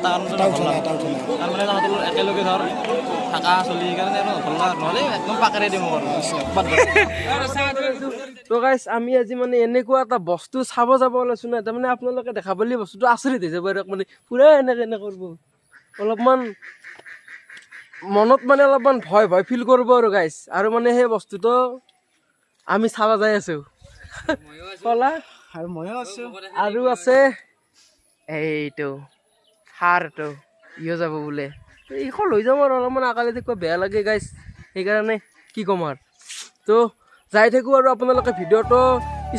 তাৰমানে তাহাঁতৰ একেলগে ধৰ থাকা চলি কাৰণে ভাল নহ'লে একদম পাকেৰে দিম তো গাইছ আমি আজি মানে এনেকুৱা এটা বস্তু চাব যাব ওলাইছো না তাৰমানে আপোনালোকে দেখা পালে বস্তুটো আচৰিত হৈ যাব আৰু মানে পুৰা এনেকে কৰিব অলপমান মনত মানে অলপমান ভয় ভয় ফিল কৰিব আৰু গাইছ আৰু মানে সেই বস্তুটো আমি চাব যাই আছো কলা আৰু ময়ো আছো আৰু আছে এইটো সাৰটো ইও যাব বোলে এইখন লৈ যাম আৰু অলপমান আকালে দেখুৱা বেয়া লাগে গাইছ সেইকাৰণে কি ক'ম আৰু তো যাই থাকোঁ আৰু আপোনালোকে ভিডিঅ'টো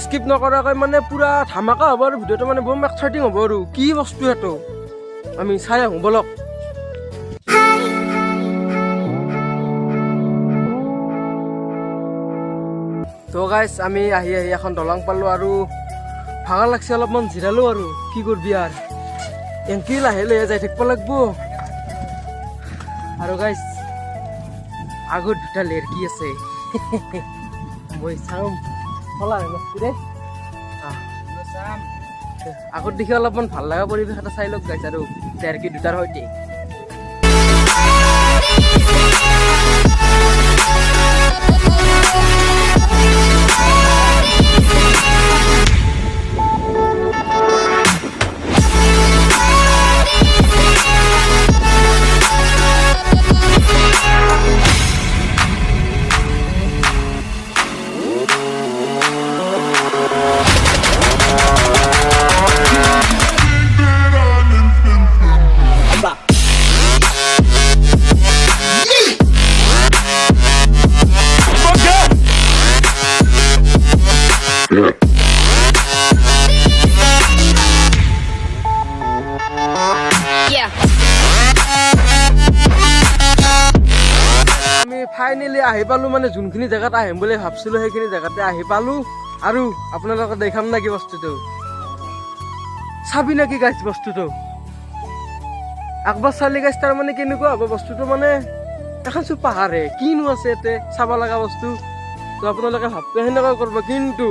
স্কিপ নকৰাকৈ মানে পূৰা ধামাকা হ'ব আৰু ভিডিঅ'টো মানে বৰ এক্সাইটিং হ'ব আৰু কি বস্তু সেইটো আমি চাই আহোঁ বলক তো গাইছ আমি আহি এখন দলং পালোঁ আৰু ভাগৰ লাগছে অলপমান জিৰালোঁ আৰু কি কৰবি আৰু এনকি লাহে লাহে যাই থাকিব লাগিব আৰু গাইছ আগত দুটা লেৰকি আছে মই চাম চলা দে আগত দেখি অলপমান ভাল লগা পৰিৱেশ এটা চাই লওক গাইছ আৰু লেৰকি দুটাৰ সৈতে ফাইনেলি আহি পালোঁ মানে যোনখিনি জেগাত আহিম বুলি ভাবছিলোঁ সেইখিনি জেগাতে আহি পালোঁ আৰু আপোনালোকে দেখাম নেকি বস্তুটো চাবি নেকি গাইছ বস্তুটো একবাৰ চালি গাইছ তাৰ মানে কেনেকুৱা হ'ব বস্তুটো মানে এখন চব পাহাৰে কিনো আছে ইয়াতে চাব লগা বস্তু তো আপোনালোকে ভাবতে সেনেকুৱা কৰিব কিন্তু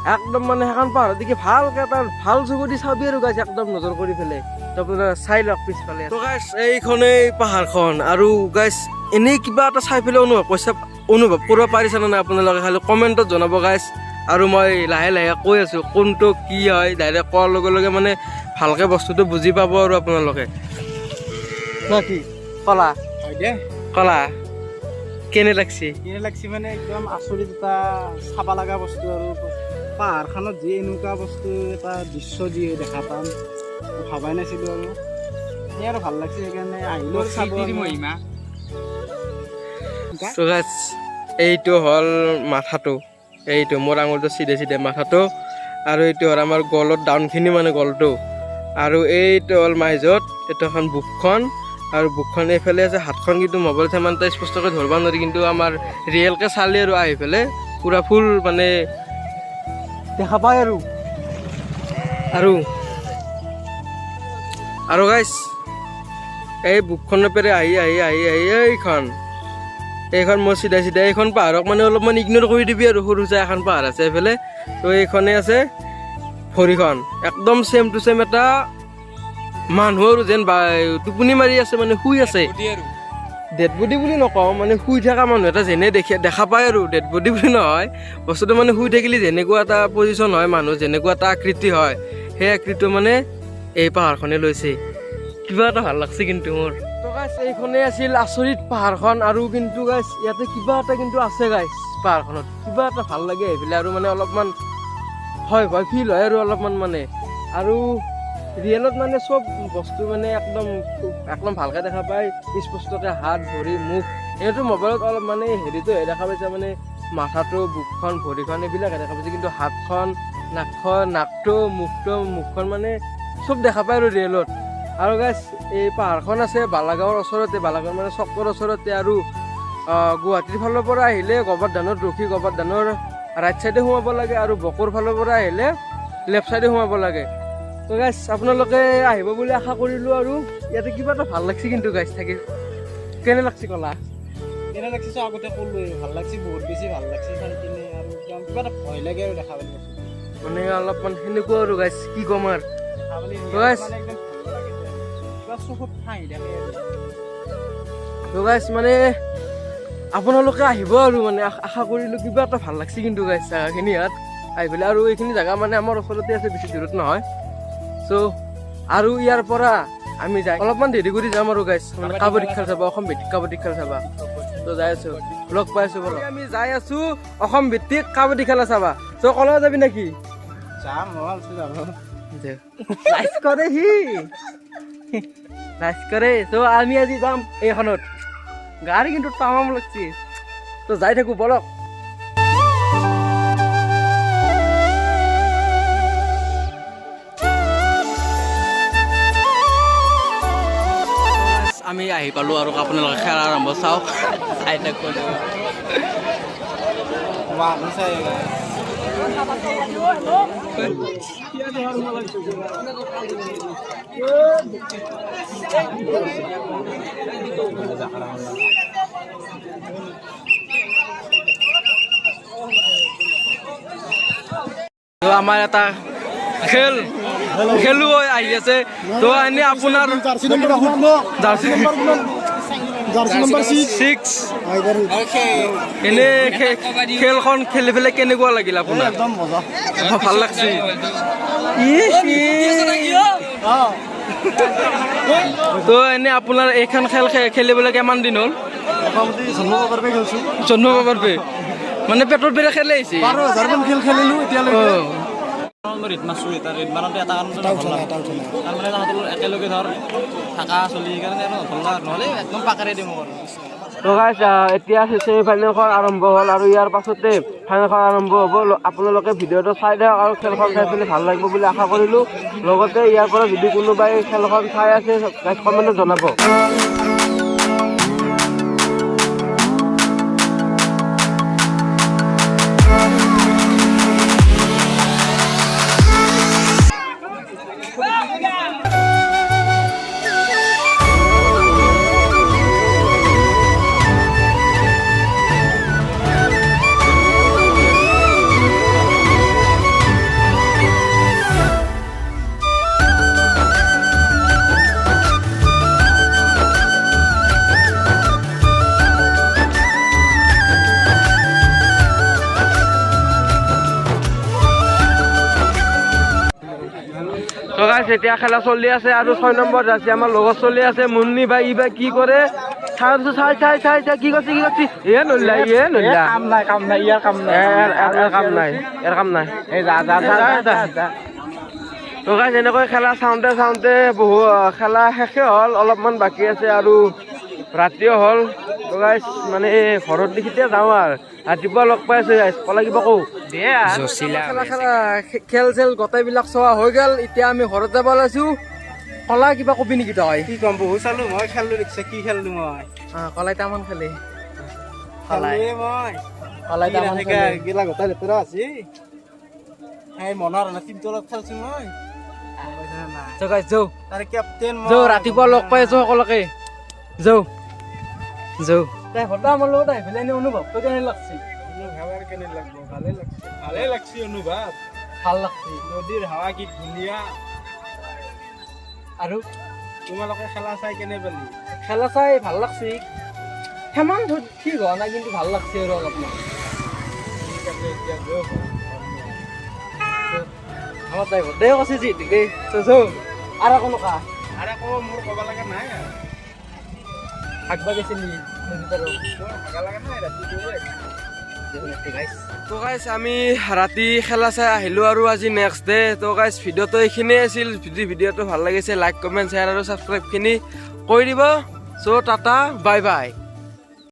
একদম মানে সেইখন পাহাৰত দেখি ভালকৈ এটা ভাল চকু দি চাবি আৰু গাইছ একদম নজৰ কৰি পেলাই তো আপোনালোকে চাই লওক পিছফালে তো গাইছ এইখনেই পাহাৰখন আৰু গাইছ এনেই কিবা এটা চাই পেলাই অনুভৱ কৰিব পাৰিছেনে নাই আপোনালোকে খালি কমেণ্টত জনাব গাইছ আৰু মই লাহে লাহে কৈ আছোঁ কোনটো কি হয় ডাইৰেক্ট কোৱাৰ লগে লগে মানে ভালকৈ বস্তুটো বুজি পাব আৰু আপোনালোকে না কি কলা হয় দে কলা কেনে লাগছে মানে একদম আচৰিত এটা চাব লগা বস্তু আৰু পাহাৰখনত যি এনেকুৱা বস্তু এটা দৃশ্য যি দেখা পাম ভাবাই নাছিলোঁ আৰু সেই আৰু ভাল লাগছে সেইকাৰণে আহিলোঁ চাব মহিমা তো গাইছ এইটো হ'ল মাথাটো এইটো মোৰ আঙুলটো চিধে চিধে মাথাটো আৰু এইটো হ'ল আমাৰ গলত ডাউনখিনি মানে গলটো আৰু এইটো হ'ল মাজত এইটো এখন বুকখন আৰু বুকখন এইফালে আছে হাতখন কিন্তু মোবাইলত ইমান এটা স্পষ্টকৈ ধৰিব নোৱাৰি কিন্তু আমাৰ ৰিয়েলকৈ চালি আৰু আহি পেলাই পূৰা ফুল মানে দেখা পায় আৰু গাইছ এই বুকখনৰ পেৰে আহি এইখন মই চিধা এইখন পাহাৰক মানে অলপমান ইগন'ৰ কৰি দিবি আৰু সৰু চাই এখন পাহাৰ আছে এইফালে তো এইখনে আছে ভৰিখন একদম ছেম টু ছেম এটা মানুহ আৰু যেন টোপনি মাৰি আছে মানে শুই আছে ডেড বডি বুলি নকওঁ মানে শুই থকা মানুহ এটা যেনে দেখা পায় আৰু ডেড বডি বুলি নহয় বস্তুটো মানে শুই থাকিলে যেনেকুৱা এটা পজিশ্যন হয় মানুহ যেনেকুৱা এটা আকৃতি হয় সেই আকৃতিটো মানে এই পাহাৰখনে লৈছে কিবা এটা ভাল লাগছে কিন্তু মোৰ তো গাইছ এইখনে আছিল আচৰিত পাহাৰখন আৰু কিন্তু গাইছ ইয়াতে কিবা এটা কিন্তু আছে গাইছ পাহাৰখনত কিবা এটা ভাল লাগে সেইফালে আৰু মানে অলপমান হয় ফিল হয় আৰু অলপমান মানে আৰু ৰিয়েলত মানে চব বস্তু মানে একদম ভালকৈ দেখা পায় স্পষ্টকৈ হাত ভৰি মুখ এইটো মোবাইলত অলপ মানে হেৰিটো দেখা পাইছে মানে মাথাটো বুকখন ভৰিখন এইবিলাকে দেখা পাইছে কিন্তু হাতখন নাকটো মুখখন মানে চব দেখা পায় আৰু ৰিয়েলত আৰু গাইছ এই পাহাৰখন আছে বালাগাঁৱৰ ওচৰতে বালাগাঁৱৰ মানে চকৰ ওচৰতে আৰু গুৱাহাটীৰ ফালৰ পৰা আহিলে গোবৰ্ধনত ৰখি গোবৰ্ধনৰ ৰাইট চাইডে সোমাব লাগে আৰু বকৰ ফালৰ পৰা আহিলে লেফ্ট চাইডে সোমাব লাগে তো গাইছ আপোনালোকে আহিব বুলি আশা কৰিলোঁ আৰু ইয়াতে কিবা এটা ভাল লাগছে কিন্তু গাইছ থাকি কেনে লাগছে কলা কেনে লাগছে আগতে ক'লোৱে ভাল লাগছে বহুত বেছি ভাল লাগছে চাই কিনে আৰু কিবা এটা ভয় লাগে আৰু দেখা পালে মানে অলপমান সেনেকুৱা আৰু গাইছ কি ক'ম আৰু এটা চকুত হাঁহি থাকে আৰু। তো গাইছ মানে আপোনালোকে আহিব আৰু মানে আশা কৰিলোঁ কিবা এটা ভাল লাগছে কিন্তু গাইছ জাগাখিনি ইয়াত আহি পেলাই আৰু এইখিনি জেগা মানে আমাৰ ওচৰতে আছে বেছি দূৰত নহয় চ' আৰু ইয়াৰ পৰা আমি যাই অলপমান দেৰি কৰি যাম আৰু গাইছ মানে কাবাডী খেল চাবা অসম ভিত্তিক কাবাডী খেল চাবা তো যাই আছো লগ পাই আছো বলক আমি যাই আছো অসম ভিত্তিক কাবাডী খেলা চাবা চ' কলেজ যাবি নেকি যাম ভাল যাব লাইচ কৰে সি লাইচ কৰে চ' আমি আজি যাম এইখনত গাড়ী কিন্তু তামাম লাগছে তো যাই থাকো বলক আমি আহি পালোঁ আৰু আপোনালোকে খেলা আৰম্ভ চাওক চাই থাকো মানুহ চাই তো আমাৰ এটা খেল খেলুৱৈ আহি আছে তো এনে আপোনাৰ জাৰ্চি নম্বৰ 6 এনে খেলখন খেলি পেলাই কেনেকুৱা লাগিল আপোনাৰ একদম মজা ভাল লাগছে তো এনে আপোনাৰ এইখন খেল খেলিবলৈ কিমান দিন হ'ল মোটামুটি জন্ম পাবাৰ পৰা খেলছোঁ জন্ম পাবাৰ পে মানে পেটৰ পেৰে খেলে আহিছে 12,000 মান খেল খেলিলোঁ এতিয়ালৈকে ৰিট মাৰছোঁ এতিয়া ৰিট মাৰোঁতে এটা কাৰণ তাৰমানে তাহাঁতৰ একেলগে ধৰ থাকা চলি সেইকাৰণে আৰু নথলা নহ'লে একদম পাকাৰে দিম আৰু তো গাইছ এতিয়া ছেমি ফাইনেলখন আৰম্ভ হ'ল আৰু ইয়াৰ পাছতে ফাইনেলখন আৰম্ভ হ'ব আপোনালোকে ভিডিঅ'টো চাই দিয়ক আৰু খেলখন চাই পেলাই ভাল লাগিব বুলি আশা কৰিলোঁ লগতে ইয়াৰ পৰা যদি কোনোবাই খেলখন চাই আছে কমেণ্টত জনাব তো গাইছ এতিয়া খেলা চলি আছে আৰু 6 নম্বৰ জাৰ্চি আমাৰ লগত চলি আছে মুন্নি বা ই বা কি কৰে চাই কি কৰিছে এ নল্লা কাম নাই ইয়াৰ কাম নাই কাম নাই এই যা তো গাইছ এনেকৈ খেলা চাওঁতে বহু খেলা শেষে হ'ল অলপমান বাকী আছে আৰু ৰাতিও হ'ল তো গাইছ মানে ঘৰত দেখিতে যাওঁ আৰু ৰাতিপুৱা লগ পাই আছো গাইছ কলা কিবা কওঁ খেল চেল গোটেইবিলাক চোৱা হৈ গ'ল এতিয়া আমি ঘৰত যাব ওলাইছো কলা কিবা কবি নেকি তই কি ক'ম বহুত চালোঁ মই খেলিলোঁ দেখিছে কি খেলিলোঁ মই কলাই তামান খেলে মই কলাই তামান গিলা গোটাই লেতেৰা আছে সেই মনৰ টিমটোৰ লগত খেলছোঁ মই যাওঁ তাৰে কেপ্টেইন ৰাতিপুৱা লগ পাই আছো সকলোকে যাওঁ তাই ঘৰতে আমাৰ লগত আহি পেলাই এনে অনুভৱটো কেনে লাগছে ভালে লাগছে অনুভৱ ভাল লাগছে নদীৰ হাৱা কি ধুনীয়া আৰু তোমালোকে খেলা চাই কেনে পালি খেলা চাই ভাল লাগছে সিমান ঠিক হোৱা নাই কিন্তু ভাল লাগছে আৰু অলপমান আমাৰ তাই ঘৰতে কৈছে যিহেতুকে আৰু আকৌ নকা আৰু আকৌ মোৰ ক'ব লগা নাই আৰু আগবা গৈছে নেকি ভাগা লগা নাই তো গাইছ আমি ৰাতি খেলা চাই আহিলোঁ আৰু আজি নেক্সট ডে তো গাইছ ভিডিঅ'টো এইখিনিয়ে আছিল যদি ভিডিঅ'টো ভাল লাগিছে লাইক কমেণ্ট শ্বেয়াৰ আৰু ছাবস্ক্ৰাইবখিনি কৰি দিব চ' টাটা বাই বাই